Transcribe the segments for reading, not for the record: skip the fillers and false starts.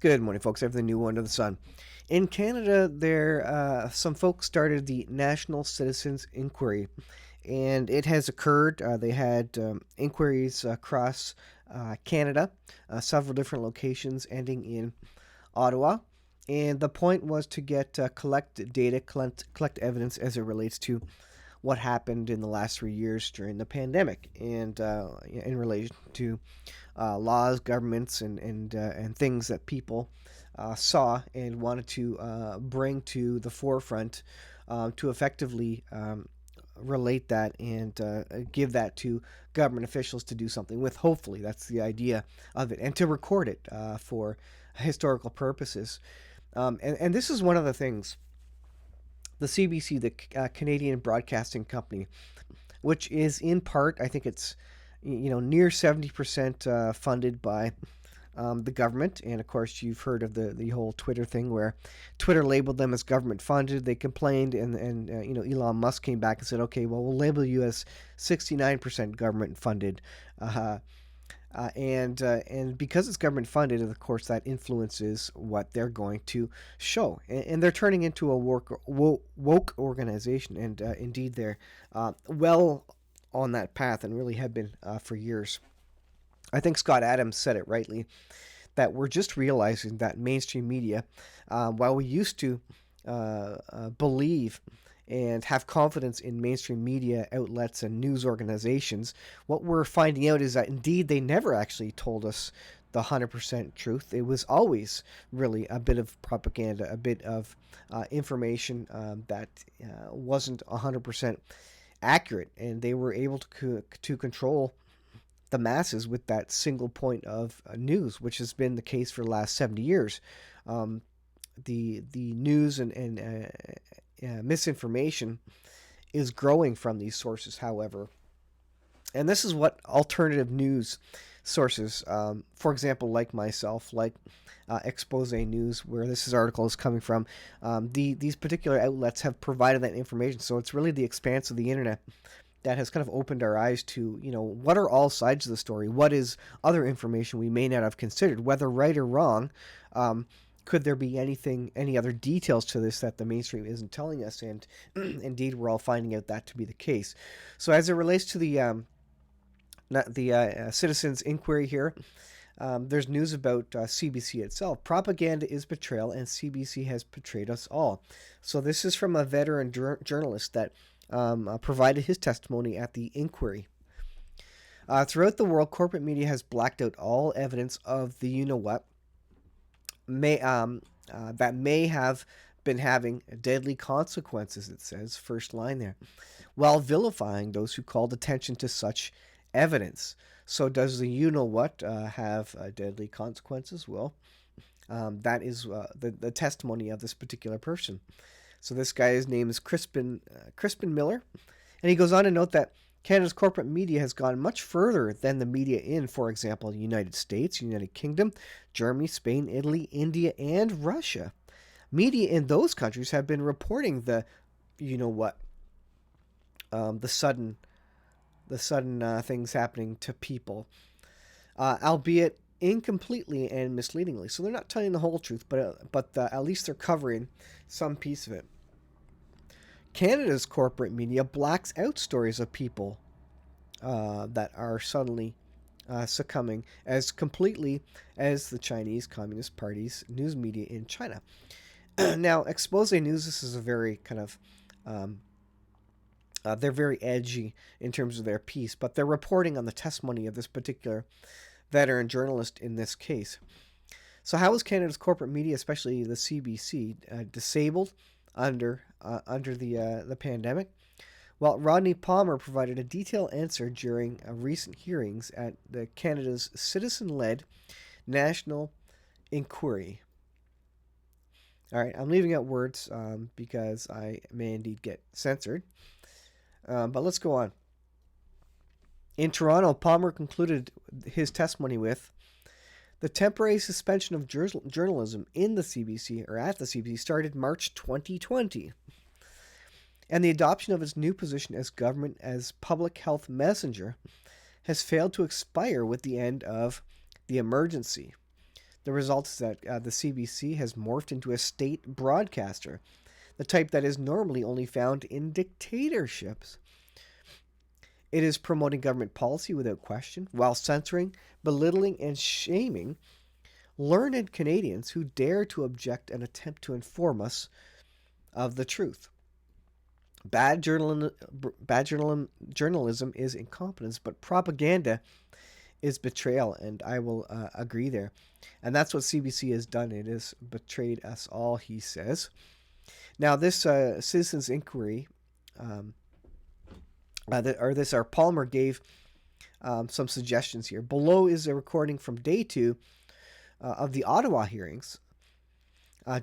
Good morning, folks. Everything new under the sun. In Canada, some folks started the National Citizens Inquiry, and it has occurred. They had inquiries across Canada, several different locations, ending in Ottawa. And the point was to get collect data, collect evidence as it relates to what happened in the last 3 years during the pandemic, and in relation to laws, governments, and things that people saw and wanted to bring to the forefront to effectively relate that and give that to government officials to do something with. Hopefully, that's the idea of it, and to record it for historical purposes. And this is one of the things. The CBC, the Canadian Broadcasting Company, which is in part, I think it's near 70% funded by the government. And of course, you've heard of the whole Twitter thing where Twitter labeled them as government funded. They complained, and Elon Musk came back and said, okay, well, we'll label you as 69% government funded. And because it's government funded, of course, that influences what they're going to show. And they're turning into a woke organization. And indeed, they're well on that path and really have been for years. I think Scott Adams said it rightly, that we're just realizing that mainstream media, while we used to believe and have confidence in mainstream media outlets and news organizations, what we're finding out is that indeed they never actually told us the 100% truth. It was always really a bit of propaganda, a bit of information that wasn't 100% accurate, and they were able to control the masses with that single point of news, which has been the case for the last 70 years. The news and misinformation is growing from these sources, however. And this is what alternative news sources, for example, like myself, like Expose News, where this article is coming from, these particular outlets have provided that information. So it's really the expanse of the internet that has kind of opened our eyes to, what are all sides of the story? What is other information we may not have considered, whether right or wrong? Could there be any other details to this that the mainstream isn't telling us? And indeed, we're all finding out that to be the case. So as it relates to the citizens' inquiry here, there's news about CBC itself. Propaganda is betrayal, and CBC has betrayed us all. So this is from a veteran journalist that provided his testimony at the inquiry. Throughout the world, corporate media has blacked out all evidence of the you-know-what that may have been having deadly consequences, it says, first line there, while vilifying those who called attention to such evidence. So does the you-know-what have deadly consequences? Well, that is the testimony of this particular person. So this guy's name is Crispin Miller, and he goes on to note that Canada's corporate media has gone much further than the media in, for example, the United States, United Kingdom, Germany, Spain, Italy, India, and Russia. Media in those countries have been reporting the sudden things happening to people, albeit incompletely and misleadingly. So they're not telling the whole truth, but at least they're covering some piece of it. Canada's corporate media blacks out stories of people that are suddenly succumbing as completely as the Chinese Communist Party's news media in China. Now, Expose News, this is a very kind of they're very edgy in terms of their piece, but they're reporting on the testimony of this particular veteran journalist in this case. So how is Canada's corporate media, especially the CBC, disabled under the pandemic? Well, Rodney Palmer provided a detailed answer during recent hearings at the Canada's citizen-led National Inquiry. All right, I'm leaving out words because I may indeed get censored. But let's go on. In Toronto, Palmer concluded his testimony with, the temporary suspension of journalism in the CBC, or at the CBC, started March 2020. And the adoption of its new position as government as public health messenger has failed to expire with the end of the emergency. The result is that the CBC has morphed into a state broadcaster, the type that is normally only found in dictatorships. It is promoting government policy without question, while censoring, belittling, and shaming learned Canadians who dare to object and attempt to inform us of the truth. Bad journalism is incompetence, but propaganda is betrayal, and I will agree there. And that's what CBC has done. It has betrayed us all, he says. Now, this citizens' inquiry, Palmer gave some suggestions here. Below is a recording from day 2 of the Ottawa hearings,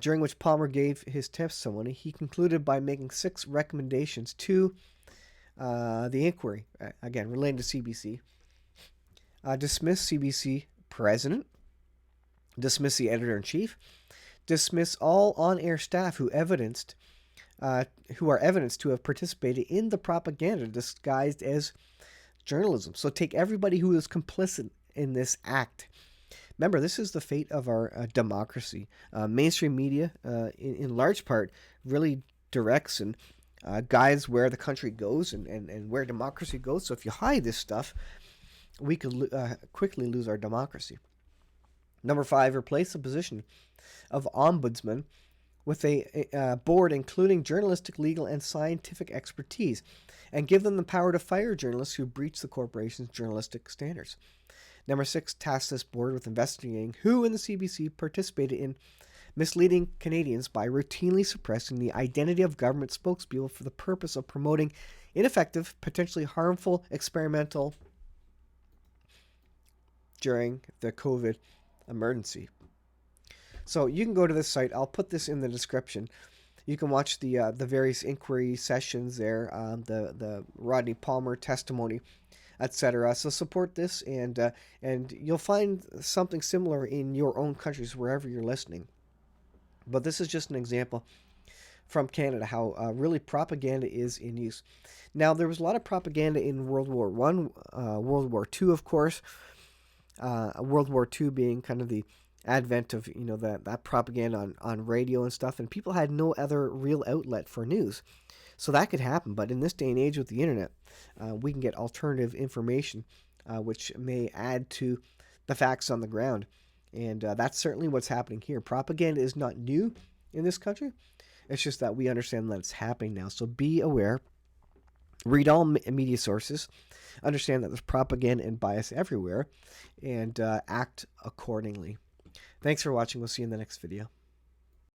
during which Palmer gave his testimony. He concluded by making 6 recommendations to the inquiry, again, relating to CBC. Dismiss CBC president, dismiss the editor-in-chief, dismiss all on-air staff who are evidenced to have participated in the propaganda disguised as journalism. So take everybody who is complicit in this act. Remember, this is the fate of our democracy. Mainstream media, in large part, really directs and guides where the country goes and where democracy goes. So if you hide this stuff, we could quickly lose our democracy. Number 5, replace the position of ombudsman with a board including journalistic, legal, and scientific expertise, and give them the power to fire journalists who breach the corporation's journalistic standards. Number 6, task this board with investigating who in the CBC participated in misleading Canadians by routinely suppressing the identity of government spokespeople for the purpose of promoting ineffective, potentially harmful experimental during the COVID emergency. So you can go to this site. I'll put this in the description. You can watch the various inquiry sessions there, the Rodney Palmer testimony, etc. So support this, and you'll find something similar in your own countries wherever you're listening. But this is just an example from Canada how really propaganda is in use. Now, there was a lot of propaganda in World War One, World War Two, of course. World War II being kind of the advent of that propaganda on radio and stuff, and people had no other real outlet for news, so that could happen. But in this day and age with the internet, we can get alternative information, which may add to the facts on the ground, and that's certainly what's happening here. Propaganda is not new in this country; it's just that we understand that it's happening now. So be aware. Read all media sources, understand that there's propaganda and bias everywhere, and act accordingly. Thanks for watching. We'll see you in the next video.